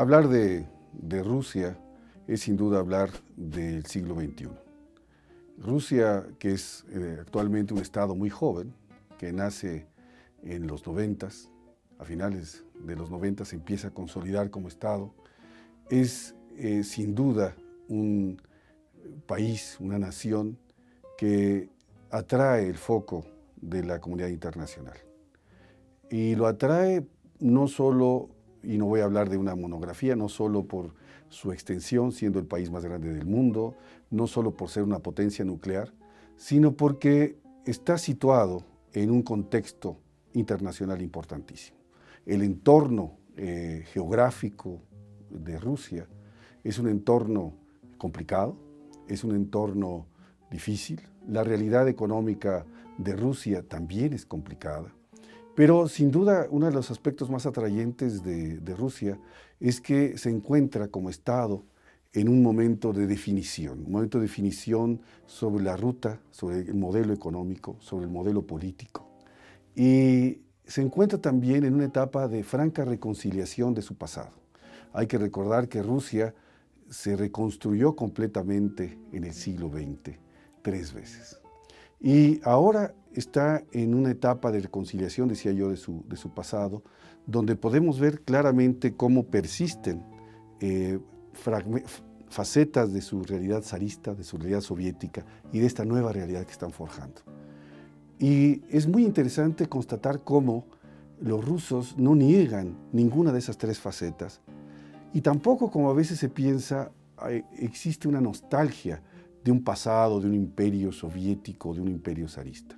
Hablar de Rusia es sin duda hablar del siglo XXI. Rusia, que es actualmente un estado muy joven, que nace en los 90, a finales de los 90 se empieza a consolidar como estado, es sin duda un país, una nación que atrae el foco de la comunidad internacional. Y lo atrae no solo, y no voy a hablar de una monografía, no solo por su extensión, siendo el país más grande del mundo, no solo por ser una potencia nuclear, sino porque está situado en un contexto internacional importantísimo. El entorno geográfico de Rusia es un entorno complicado, es un entorno difícil. La realidad económica de Rusia también es complicada. Pero sin duda uno de los aspectos más atrayentes de Rusia es que se encuentra como Estado en un momento de definición, sobre la ruta, sobre el modelo económico, sobre el modelo político. Y se encuentra también en una etapa de franca reconciliación de su pasado. Hay que recordar que Rusia se reconstruyó completamente en el siglo XX, 3 veces. Y ahora está en una etapa de reconciliación, decía yo, de su pasado, donde podemos ver claramente cómo persisten facetas de su realidad zarista, de su realidad soviética y de esta nueva realidad que están forjando. Y es muy interesante constatar cómo los rusos no niegan ninguna de esas 3 facetas y tampoco, como a veces se piensa, existe una nostalgia de un pasado, de un imperio soviético, de un imperio zarista.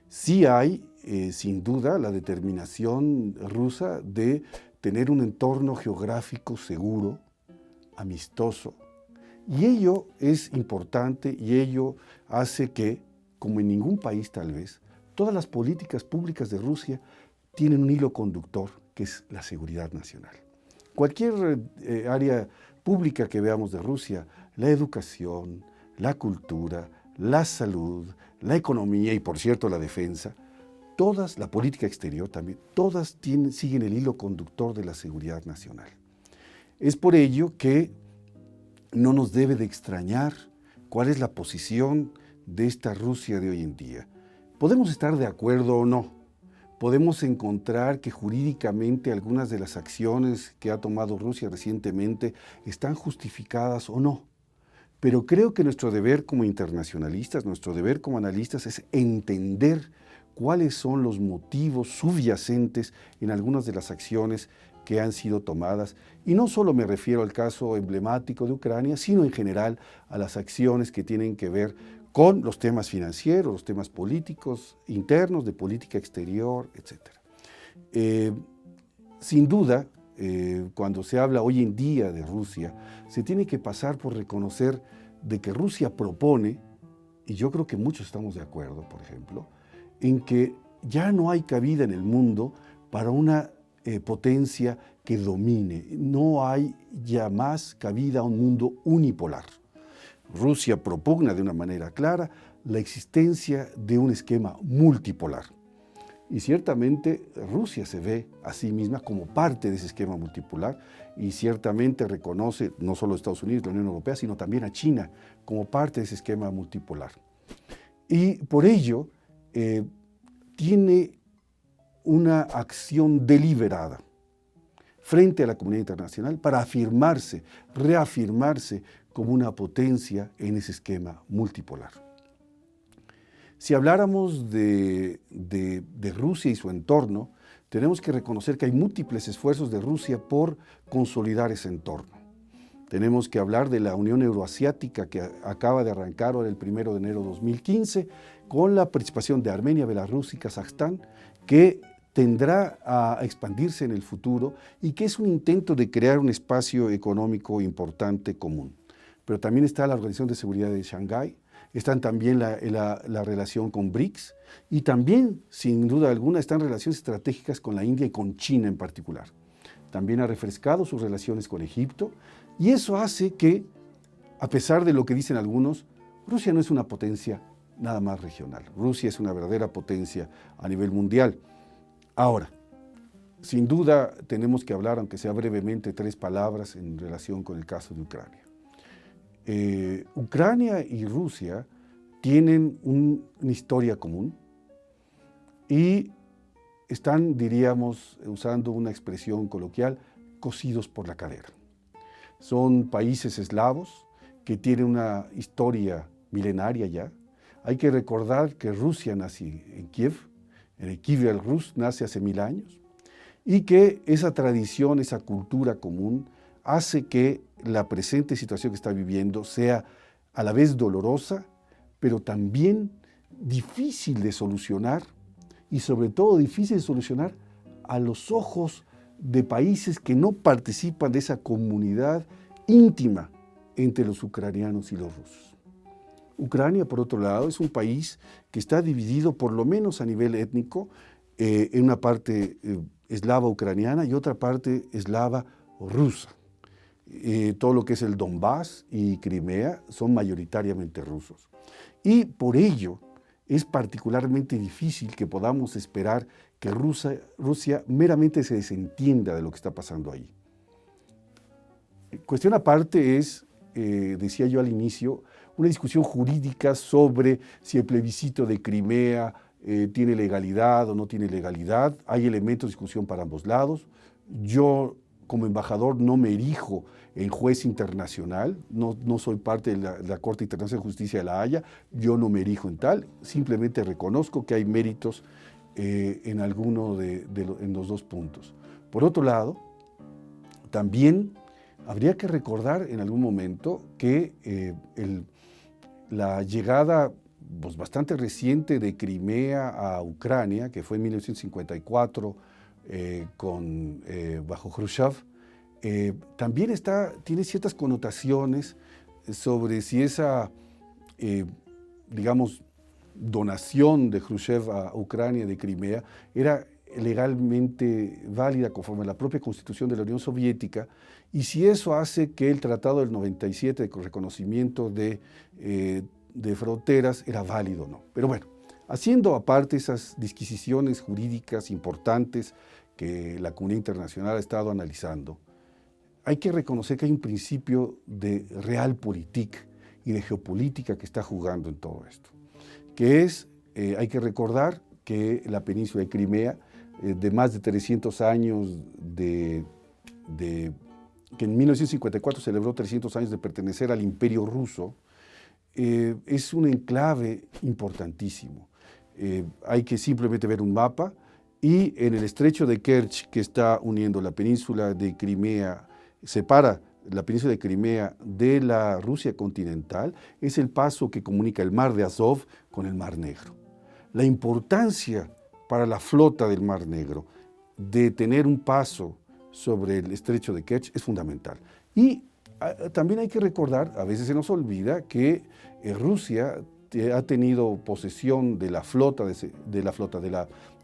Sí hay, sin duda, la determinación rusa de tener un entorno geográfico seguro, amistoso, y ello es importante y ello hace que, como en ningún país tal vez, todas las políticas públicas de Rusia tienen un hilo conductor, que es la seguridad nacional. Cualquier área pública que veamos de Rusia, la educación, la cultura, la salud, la economía y, por cierto, la defensa, todas, la política exterior también, todas siguen el hilo conductor de la seguridad nacional. Es por ello que no nos debe de extrañar cuál es la posición de esta Rusia de hoy en día. Podemos estar de acuerdo o no. Podemos encontrar que jurídicamente algunas de las acciones que ha tomado Rusia recientemente están justificadas o no. Pero creo que nuestro deber como internacionalistas, nuestro deber como analistas es entender cuáles son los motivos subyacentes en algunas de las acciones que han sido tomadas. Y no solo me refiero al caso emblemático de Ucrania, sino en general a las acciones que tienen que ver con los temas financieros, los temas políticos internos, de política exterior, etc. Sin duda, cuando se habla hoy en día de Rusia, se tiene que pasar por reconocer de que Rusia propone, y yo creo que muchos estamos de acuerdo, por ejemplo, en que ya no hay cabida en el mundo para una potencia que domine. No hay ya más cabida a un mundo unipolar. Rusia propugna de una manera clara la existencia de un esquema multipolar. Y ciertamente Rusia se ve a sí misma como parte de ese esquema multipolar y ciertamente reconoce no solo a Estados Unidos, la Unión Europea, sino también a China como parte de ese esquema multipolar. Y por ello tiene una acción deliberada frente a la comunidad internacional para afirmarse, reafirmarse como una potencia en ese esquema multipolar. Si habláramos de Rusia y su entorno, tenemos que reconocer que hay múltiples esfuerzos de Rusia por consolidar ese entorno. Tenemos que hablar de la Unión Euroasiática que acaba de arrancar ahora el 1 de enero de 2015 con la participación de Armenia, Belarus y Kazajstán, que tendrá a expandirse en el futuro y que es un intento de crear un espacio económico importante común. Pero también está la Organización de Seguridad de Shanghái, están también la relación con BRICS y también, sin duda alguna, están relaciones estratégicas con la India y con China en particular. También ha refrescado sus relaciones con Egipto y eso hace que, a pesar de lo que dicen algunos, Rusia no es una potencia nada más regional. Rusia es una verdadera potencia a nivel mundial. Ahora, sin duda tenemos que hablar, aunque sea brevemente, 3 palabras en relación con el caso de Ucrania. Ucrania y Rusia tienen una historia común y están, diríamos, usando una expresión coloquial, cosidos por la cadera. Son países eslavos que tienen una historia milenaria ya. Hay que recordar que Rusia nació en Kiev, en el Kiev Rus nace hace 1000 años, y que esa tradición, esa cultura común, hace que la presente situación que está viviendo sea a la vez dolorosa, pero también difícil de solucionar, y sobre todo difícil de solucionar a los ojos de países que no participan de esa comunidad íntima entre los ucranianos y los rusos. Ucrania, por otro lado, es un país que está dividido, por lo menos a nivel étnico, en una parte eslava ucraniana y otra parte eslava rusa. Todo lo que es el Donbass y Crimea son mayoritariamente rusos. Y por ello es particularmente difícil que podamos esperar que Rusia meramente se desentienda de lo que está pasando ahí. Cuestión aparte es, decía yo al inicio, una discusión jurídica sobre si el plebiscito de Crimea tiene legalidad o no tiene legalidad. Hay elementos de discusión para ambos lados. Yo, como embajador, no me erijo en juez internacional, no soy parte de la Corte Internacional de Justicia de La Haya, yo no me erijo en tal, simplemente reconozco que hay méritos en alguno en los 2 puntos. Por otro lado, también habría que recordar en algún momento que la llegada pues, bastante reciente de Crimea a Ucrania, que fue en 1954 bajo Khrushchev, también tiene ciertas connotaciones sobre si esa, digamos, donación de Khrushchev a Ucrania de Crimea era legalmente válida conforme a la propia Constitución de la Unión Soviética, y si eso hace que el Tratado del 97 de reconocimiento de fronteras era válido o no. Pero bueno, haciendo aparte esas disquisiciones jurídicas importantes que la comunidad internacional ha estado analizando, hay que reconocer que hay un principio de realpolitik y de geopolítica que está jugando en todo esto, que es, hay que recordar que la península de Crimea, de más de 300 años que en 1954 celebró 300 años de pertenecer al Imperio Ruso, es un enclave importantísimo. Hay que simplemente ver un mapa y en el estrecho de Kerch, que está uniendo la península de Crimea, separa la península de Crimea de la Rusia continental, es el paso que comunica el mar de Azov con el Mar Negro. La importancia para la flota del Mar Negro de tener un paso sobre el estrecho de Kerch es fundamental. Y también hay que recordar, a veces se nos olvida, que Rusia ha tenido posesión de la flota,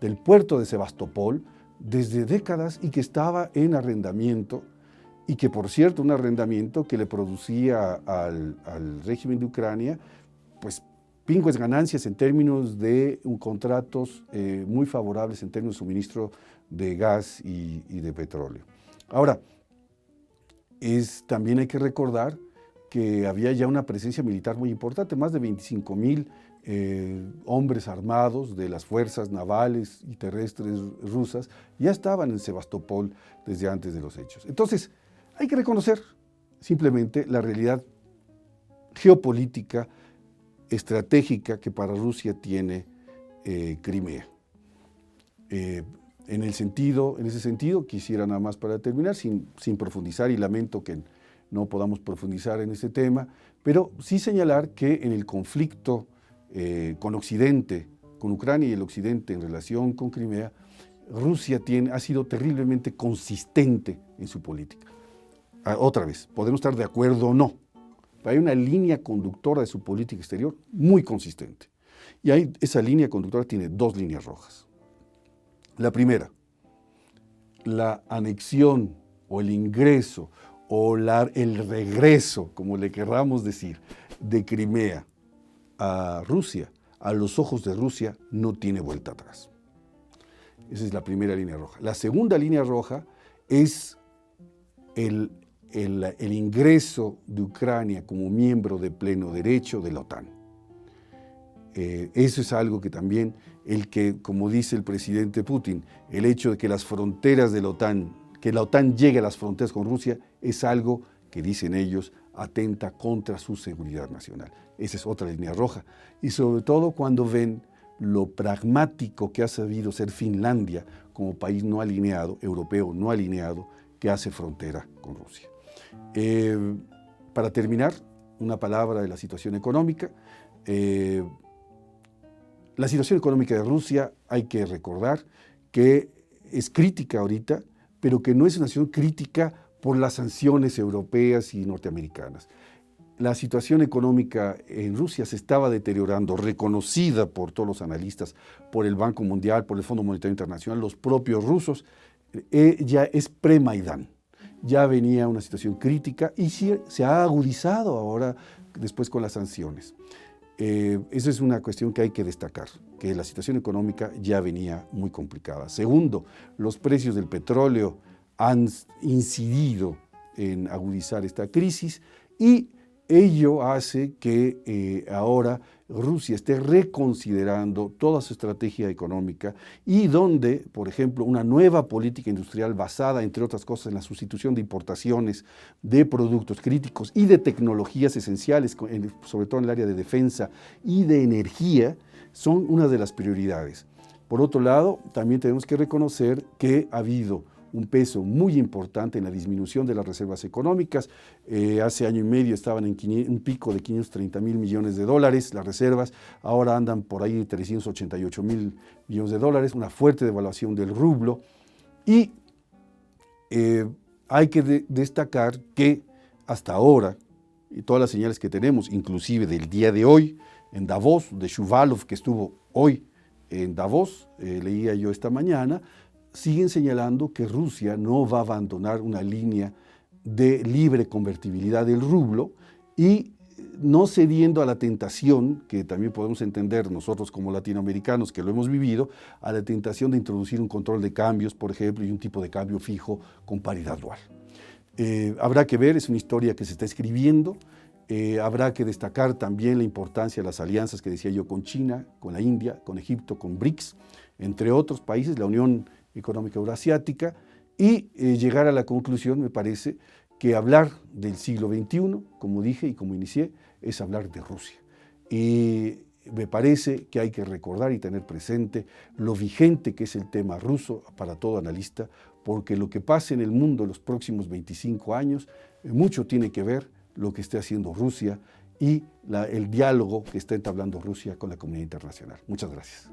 del puerto de Sebastopol desde décadas y que estaba en arrendamiento, y que por cierto un arrendamiento que le producía al régimen de Ucrania pues pingües ganancias en términos de contratos muy favorables en términos de suministro de gas y de petróleo. Ahora, también hay que recordar que había ya una presencia militar muy importante, más de 25,000 hombres armados de las fuerzas navales y terrestres rusas ya estaban en Sebastopol desde antes de los hechos. Entonces, hay que reconocer simplemente la realidad geopolítica, estratégica que para Rusia tiene Crimea. En ese sentido, quisiera nada más para terminar, sin profundizar, y lamento que no podamos profundizar en ese tema, pero sí señalar que en el conflicto con Occidente, con Ucrania y el Occidente en relación con Crimea, Rusia ha sido terriblemente consistente en su política. Otra vez, podemos estar de acuerdo o no, pero hay una línea conductora de su política exterior muy consistente. Y esa línea conductora tiene 2 líneas rojas. La primera, la anexión o el ingreso o el regreso, como le querramos decir, de Crimea a Rusia, a los ojos de Rusia, no tiene vuelta atrás. Esa es la primera línea roja. La segunda línea roja es el ingreso de Ucrania como miembro de pleno derecho de la OTAN. Eso es algo que también, como dice el presidente Putin, el hecho de que las fronteras de la OTAN, que la OTAN llegue a las fronteras con Rusia, es algo que, dicen ellos, atenta contra su seguridad nacional. Esa es otra línea roja. Y sobre todo cuando ven lo pragmático que ha sabido ser Finlandia como país no alineado, europeo no alineado, que hace frontera con Rusia. Para terminar, una palabra de la situación económica. La situación económica de Rusia, hay que recordar que es crítica ahorita, pero que no es una situación crítica por las sanciones europeas y norteamericanas. La situación económica en Rusia se estaba deteriorando, reconocida por todos los analistas, por el Banco Mundial, por el Fondo Monetario Internacional, los propios rusos, ya es pre-Maidán. Ya venía una situación crítica y sí, se ha agudizado ahora después con las sanciones. Esa es una cuestión que hay que destacar, que la situación económica ya venía muy complicada. Segundo, los precios del petróleo han incidido en agudizar esta crisis y ello hace que ahora Rusia esté reconsiderando toda su estrategia económica y donde, por ejemplo, una nueva política industrial basada, entre otras cosas, en la sustitución de importaciones de productos críticos y de tecnologías esenciales, sobre todo en el área de defensa y de energía, son una de las prioridades. Por otro lado, también tenemos que reconocer que ha habido un peso muy importante en la disminución de las reservas económicas. Hace año y medio estaban en un pico de 530 mil millones de dólares las reservas, ahora andan por ahí 388 mil millones de dólares, una fuerte devaluación del rublo. Y hay que destacar que hasta ahora, y todas las señales que tenemos, inclusive del día de hoy, en Davos, de Shuvalov, que estuvo hoy en Davos, leía yo esta mañana, siguen señalando que Rusia no va a abandonar una línea de libre convertibilidad del rublo y no cediendo a la tentación, que también podemos entender nosotros como latinoamericanos que lo hemos vivido, a la tentación de introducir un control de cambios, por ejemplo, y un tipo de cambio fijo con paridad dual. Habrá que ver, es una historia que se está escribiendo. Habrá que destacar también la importancia de las alianzas que decía yo con China, con la India, con Egipto, con BRICS, entre otros países, la Unión Económica Eurasiática, y llegar a la conclusión, me parece, que hablar del siglo XXI, como dije y como inicié, es hablar de Rusia. Y me parece que hay que recordar y tener presente lo vigente que es el tema ruso para todo analista, porque lo que pase en el mundo en los próximos 25 años, mucho tiene que ver lo que esté haciendo Rusia y el diálogo que está entablando Rusia con la comunidad internacional. Muchas gracias.